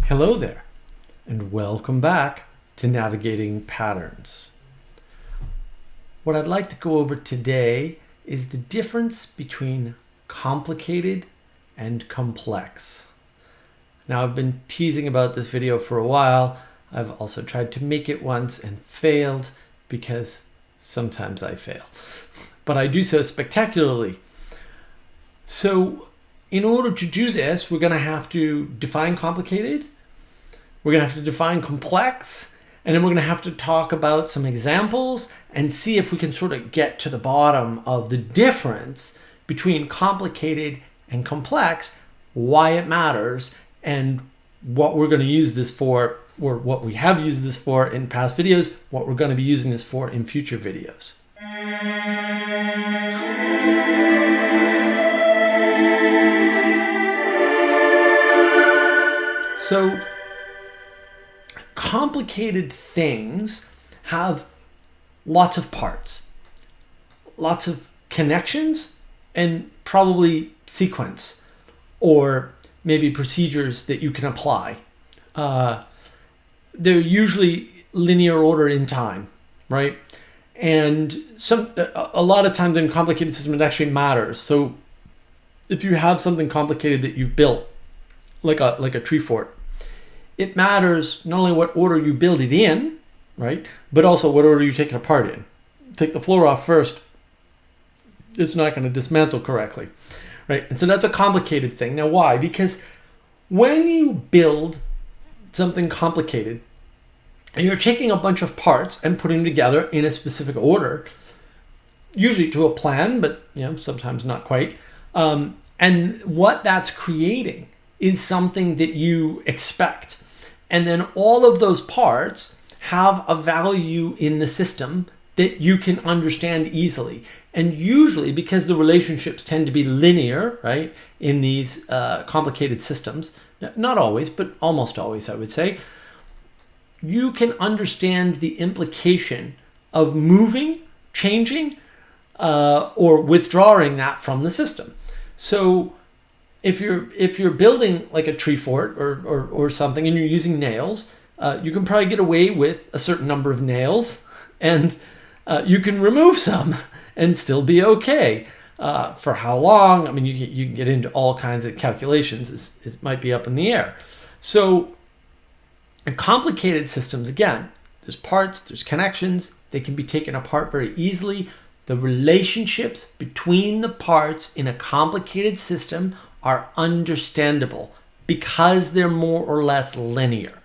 Hello there, and welcome back to Navigating Patterns. What I'd like to go over today is the difference between complicated and complex. Now, I've been teasing about this video for a while. I've also tried to make it once and failed because sometimes I fail, but I do so spectacularly. So in order to do this, we're going to have to define complicated, we're going to have to define complex, and then we're going to have to talk about some examples and see if we can sort of get to the bottom of the difference between complicated and complex, why it matters, and what we're going to use this for, or what we have used this for in past videos, what we're going to be using this for in future videos. So, complicated things have lots of parts, lots of connections, and probably sequence or maybe procedures that you can apply. They're usually linear order in time, right? And a lot of times in complicated systems, it actually matters. So if you have something complicated that you've built, like a tree fort, it matters not only what order you build it in, right, but also what order you take it apart in. Take the floor off first, it's not going to dismantle correctly, right? And so that's a complicated thing. Now, why? Because when you build something complicated, and you're taking a bunch of parts and putting them together in a specific order, usually to a plan, but sometimes not quite. And what that's creating is something that you expect. And then all of those parts have a value in the system that you can understand easily. And usually, because the relationships tend to be linear, right, in these complicated systems, not always, but almost always, I would say, you can understand the implication of moving, changing, or withdrawing that from the system. So if you're building like a tree fort or something and you're using nails, you can probably get away with a certain number of nails, and you can remove some and still be okay. For how long? I mean, you can get into all kinds of calculations. It might be up in the air. So in complicated systems, again, there's parts, there's connections. They can be taken apart very easily. The relationships between the parts in a complicated system are understandable because they're more or less linear,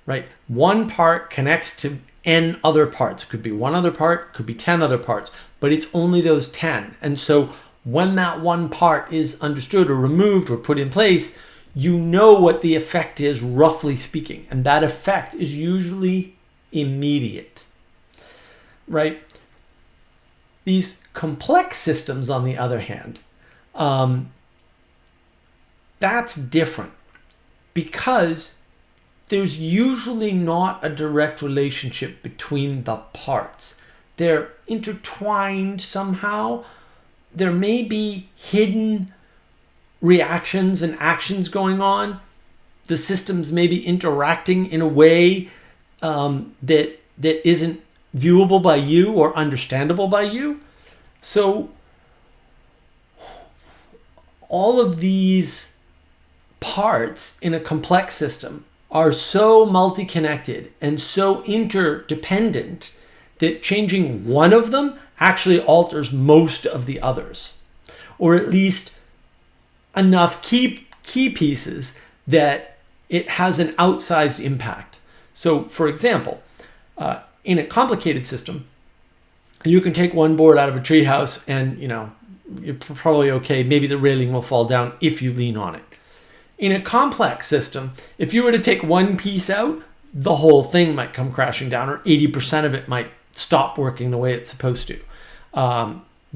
right? One part connects to n other parts. It could be one other part, could be 10 other parts, but it's only those 10. And so when that one part is understood or removed or put in place, you know what the effect is, roughly speaking. And that effect is usually immediate, right? These complex systems, on the other hand, that's different because there's usually not a direct relationship between the parts. They're intertwined somehow. There may be hidden reactions and actions going on. The systems may be interacting in a way that isn't viewable by you or understandable by you. So all of these parts in a complex system are so multi-connected and so interdependent that changing one of them actually alters most of the others, or at least enough key pieces that it has an outsized impact. So, for example, in a complicated system, you can take one board out of a treehouse and, you're probably okay. Maybe the railing will fall down if you lean on it. In a complex system, if you were to take one piece out, the whole thing might come crashing down, or 80% of it might stop working the way it's supposed to.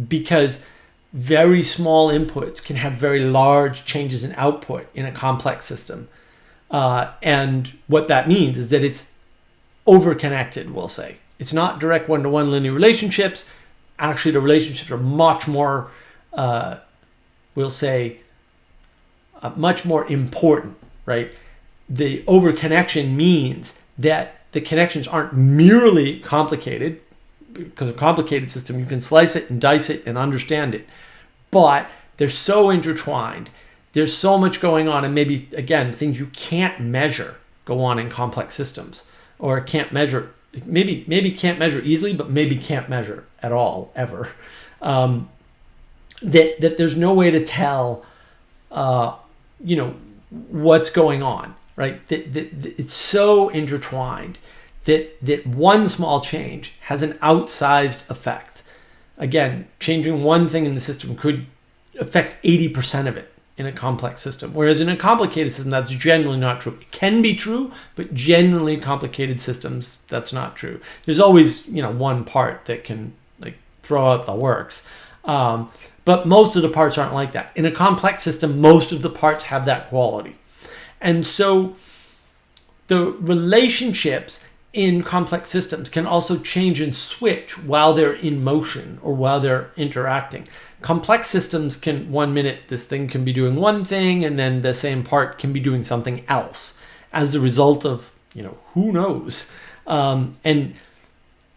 Because very small inputs can have very large changes in output in a complex system. And what that means is that it's overconnected, we'll say. It's not direct one-to-one linear relationships. Actually, the relationships are much more, we'll say, much more important, right? the overconnection means that the connections aren't merely complicated, because a complicated system, you can slice it and dice it and understand it, but they're so intertwined. There's so much going on, and maybe, again, things you can't measure go on in complex systems, or can't measure, maybe can't measure easily, but maybe can't measure at all, ever. That there's no way to tell, what's going on, right? That it's so intertwined that one small change has an outsized effect. Again, changing one thing in the system could affect 80% of it in a complex system, whereas in a complicated system, that's generally not true. It can be true, but generally complicated systems, that's not true. There's always, one part that can throw out the works. But most of the parts aren't like that. In a complex system, most of the parts have that quality. And so the relationships in complex systems can also change and switch while they're in motion or while they're interacting. Complex systems can, 1 minute, this thing can be doing one thing, and then the same part can be doing something else as a result of, who knows. And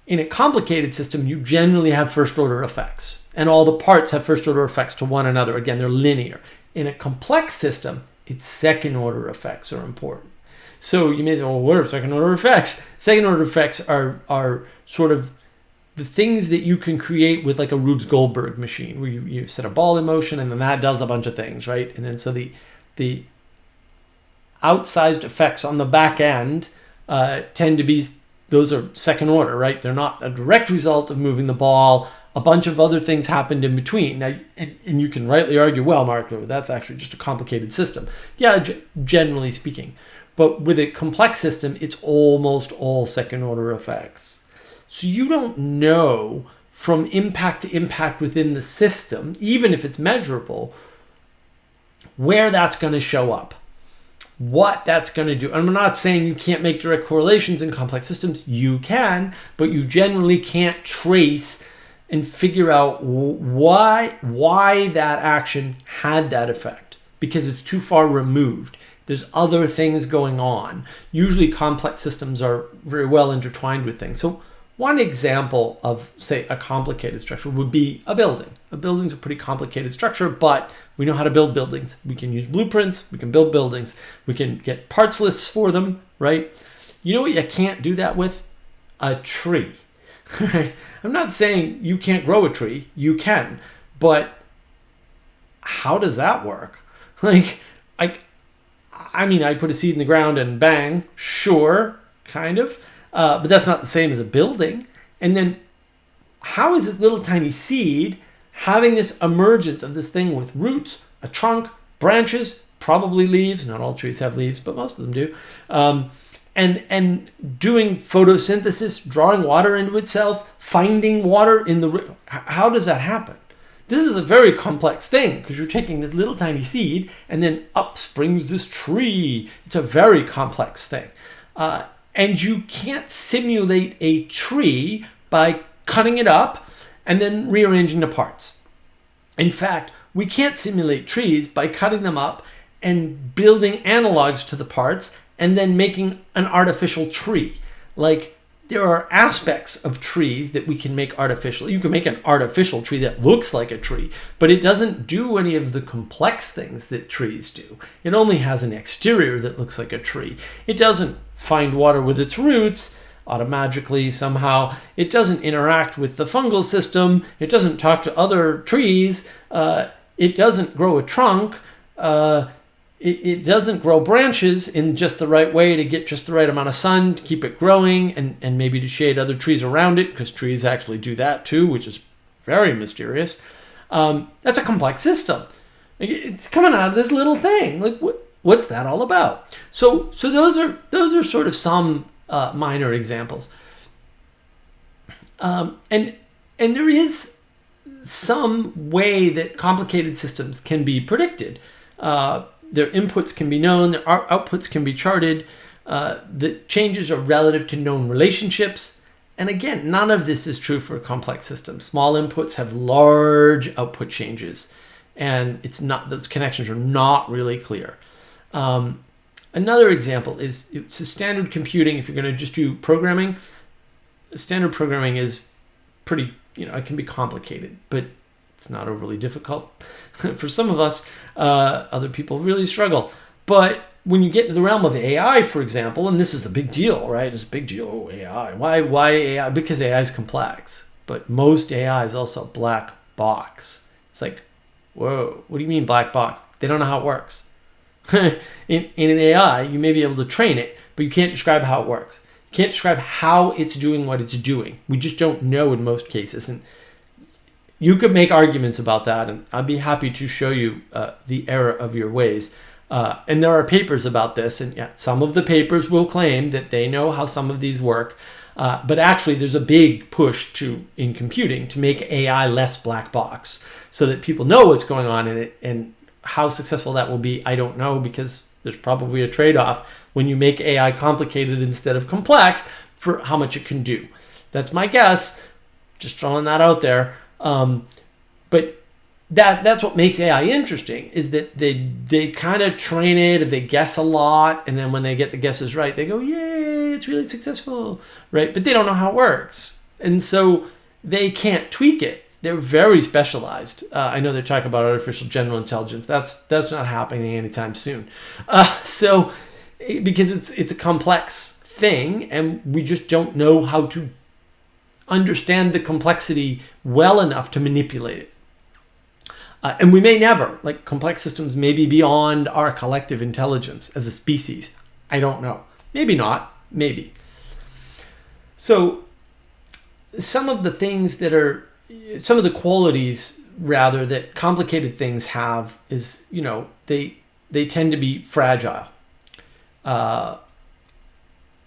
in a complicated system, you generally have first order effects, and all the parts have first order effects to one another. Again, they're linear. In a complex system, its second order effects are important. So you may say, well, what are second order effects? Second order effects are sort of the things that you can create with like a Rube Goldberg machine, where you set a ball in motion and then that does a bunch of things, right? And then so the outsized effects on the back end tend to be, those are second order, right? They're not a direct result of moving the ball. A bunch of other things happened in between. Now, and you can rightly argue, well, Mark, that's actually just a complicated system. Yeah, generally speaking. But with a complex system, it's almost all second order effects. So you don't know from impact to impact within the system, even if it's measurable, where that's going to show up, what that's going to do. And I'm not saying you can't make direct correlations in complex systems. You can, but you generally can't trace and figure out why that action had that effect, because it's too far removed. There's other things going on. Usually complex systems are very well intertwined with things. So one example of, say, a complicated structure would be a building. A building's a pretty complicated structure, but we know how to build buildings. We can use blueprints, we can build buildings, we can get parts lists for them, right? You know what you can't do that with? A tree, right? I'm not saying you can't grow a tree, you can, but how does that work? I put a seed in the ground and bang, sure, kind of. But that's not the same as a building. And then how is this little tiny seed having this emergence of this thing with roots, a trunk, branches, probably leaves? Not all trees have leaves, but most of them do. And doing photosynthesis, drawing water into itself, finding water in the... How does that happen? This is a very complex thing, because you're taking this little tiny seed and then up springs this tree. It's a very complex thing. And you can't simulate a tree by cutting it up and then rearranging the parts. In fact, we can't simulate trees by cutting them up and building analogs to the parts and then making an artificial tree. Like, there are aspects of trees that we can make artificial. You can make an artificial tree that looks like a tree, but it doesn't do any of the complex things that trees do. It only has an exterior that looks like a tree. It doesn't find water with its roots automatically somehow. It doesn't interact with the fungal system. It doesn't talk to other trees. It doesn't grow a trunk. It doesn't grow branches in just the right way to get just the right amount of sun to keep it growing and maybe to shade other trees around it, because trees actually do that too, which is very mysterious. That's a complex system. It's coming out of this little thing. Like, what's that all about? So those are sort of some minor examples. And there is some way that complicated systems can be predicted. Their inputs can be known, their outputs can be charted, the changes are relative to known relationships. And again, none of this is true for a complex system. Small inputs have large output changes, and those connections are not really clear. Another example is it's a standard computing. If you're going to just do programming, standard programming is pretty, it can be complicated, but it's not overly difficult. For some of us, other people really struggle. But when you get into the realm of AI, for example, and this is the big deal, right? It's a big deal. Oh, AI. Why AI? Because AI is complex. But most AI is also a black box. It's like, whoa, what do you mean black box? They don't know how it works. in an AI, you may be able to train it, but you can't describe how it works. You can't describe how it's doing what it's doing. We just don't know in most cases. And you could make arguments about that, and I'd be happy to show you the error of your ways. And there are papers about this, and yeah, some of the papers will claim that they know how some of these work, but actually there's a big push in computing to make AI less black box so that people know what's going on in it. And how successful that will be, I don't know, because there's probably a trade-off when you make AI complicated instead of complex for how much it can do. That's my guess, just throwing that out there. But that's what makes AI interesting, is that they kind of train it and they guess a lot, and then when they get the guesses right, they go, yay, it's really successful, right? But they don't know how it works, and so they can't tweak it. They're very specialized. I know they're talking about artificial general intelligence. That's not happening anytime soon. So because it's a complex thing, and we just don't know how to understand the complexity well enough to manipulate it. And we may never. Like, complex systems may be beyond our collective intelligence as a species. I don't know. Maybe not. Maybe. So some of the qualities rather that complicated things have is, they tend to be fragile.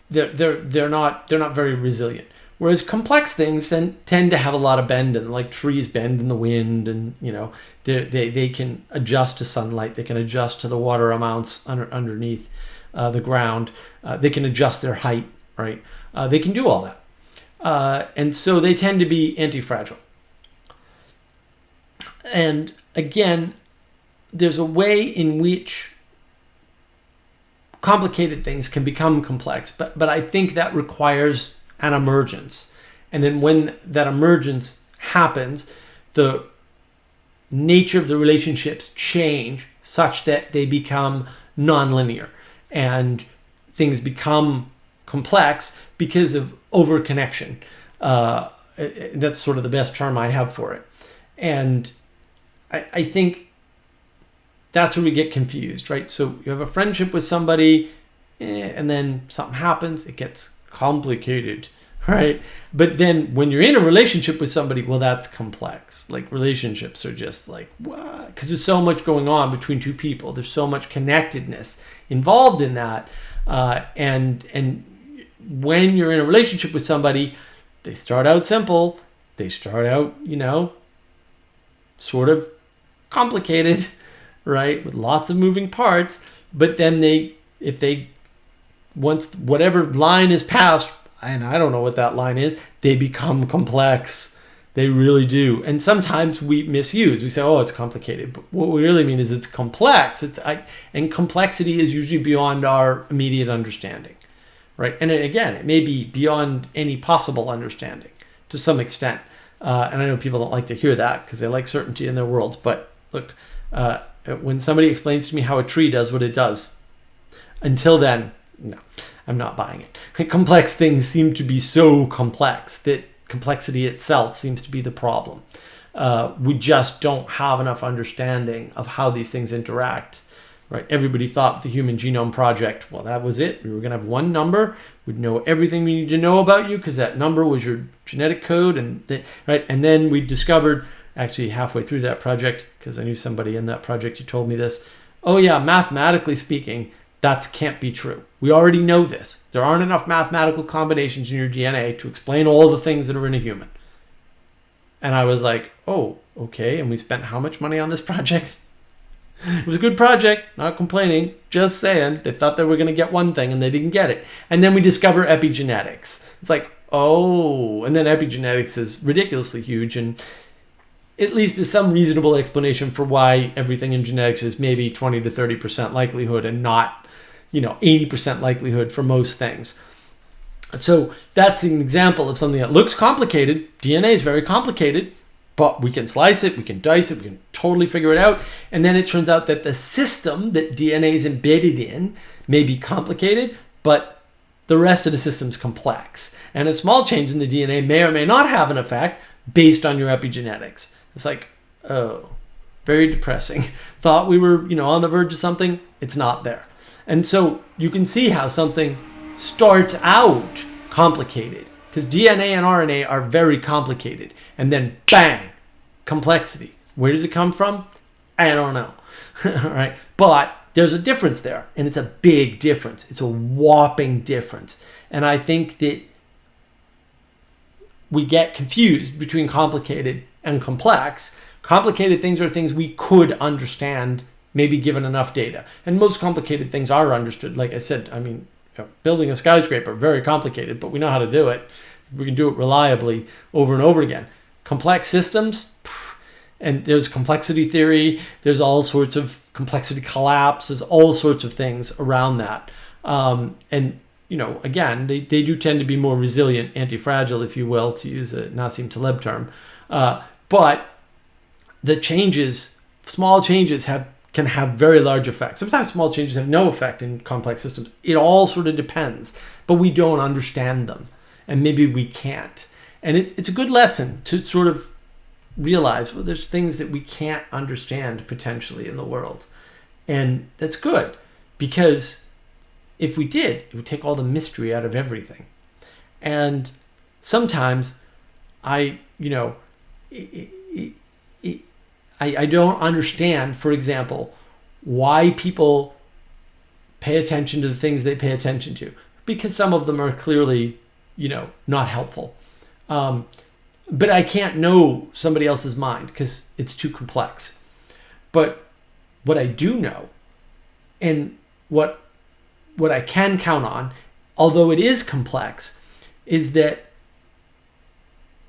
They're not very resilient. Whereas complex things then tend to have a lot of bend, and like trees bend in the wind, and they can adjust to sunlight, they can adjust to the water amounts underneath the ground, they can adjust their height, right? They can do all that, and so they tend to be anti-fragile. And again, there's a way in which complicated things can become complex, but I think that requires an emergence. And then when that emergence happens, the nature of the relationships change such that they become nonlinear, and things become complex because of overconnection. That's sort of the best term I have for it. And I think that's where we get confused, right? So you have a friendship with somebody, and then something happens, it gets complicated, right? But then when you're in a relationship with somebody, well, that's complex. Like, relationships are just like, what? Because there's so much going on between two people. There's so much connectedness involved in that. And when you're in a relationship with somebody, they start out simple. They start out, sort of complicated, right? With lots of moving parts. But then once whatever line is passed, and I don't know what that line is, they become complex. They really do. And sometimes we misuse. We say, oh, it's complicated. But what we really mean is it's complex. And complexity is usually beyond our immediate understanding, right? And again, it may be beyond any possible understanding to some extent. And I know people don't like to hear that because they like certainty in their worlds. But look, when somebody explains to me how a tree does what it does, until then, no, I'm not buying it. Complex things seem to be so complex that complexity itself seems to be the problem. We just don't have enough understanding of how these things interact, right? Everybody thought the Human Genome Project, well, that was it. We were going to have one number. We'd know everything we need to know about you because that number was your genetic code, right? And then we discovered, actually halfway through that project, because I knew somebody in that project who told me this, oh yeah, mathematically speaking, that can't be true. We already know this. There aren't enough mathematical combinations in your DNA to explain all the things that are in a human. And I was like, oh, okay. And we spent how much money on this project? It was a good project, not complaining, just saying. They thought they were going to get one thing and they didn't get it. And then we discover epigenetics. It's like, oh, and then epigenetics is ridiculously huge, and at least is some reasonable explanation for why everything in genetics is maybe 20 to 30% likelihood and not 80% likelihood for most things. So that's an example of something that looks complicated. DNA is very complicated, but we can slice it, we can dice it, we can totally figure it out. And then it turns out that the system that DNA is embedded in may be complicated, but the rest of the system's complex. And a small change in the DNA may or may not have an effect based on your epigenetics. It's like, oh, very depressing. Thought we were, on the verge of something. It's not there. And so you can see how something starts out complicated, because DNA and RNA are very complicated, and then bang, complexity. Where does it come from? I don't know. All right, but there's a difference there, and it's a big difference. It's a whopping difference. And I think that we get confused between complicated and complex. Complicated things are things we could understand, maybe given enough data. And most complicated things are understood. Like I said, building a skyscraper, very complicated, but we know how to do it. We can do it reliably over and over again. Complex systems, and there's complexity theory, there's all sorts of complexity collapse, there's all sorts of things around that. And again, they do tend to be more resilient, anti-fragile, if you will, to use a Nassim Taleb term. But the changes, small changes can have very large effects. Sometimes small changes have no effect in complex systems. It all sort of depends, but we don't understand them, and maybe we can't. And it's a good lesson to sort of realize, well, there's things that we can't understand potentially in the world. And that's good, because if we did, it would take all the mystery out of everything. And sometimes I don't understand, for example, why people pay attention to the things they pay attention to, because some of them are clearly, not helpful. But I can't know somebody else's mind because it's too complex. But what I do know, and what I can count on, although it is complex, is that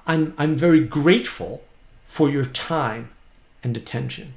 I'm very grateful for your time and attention.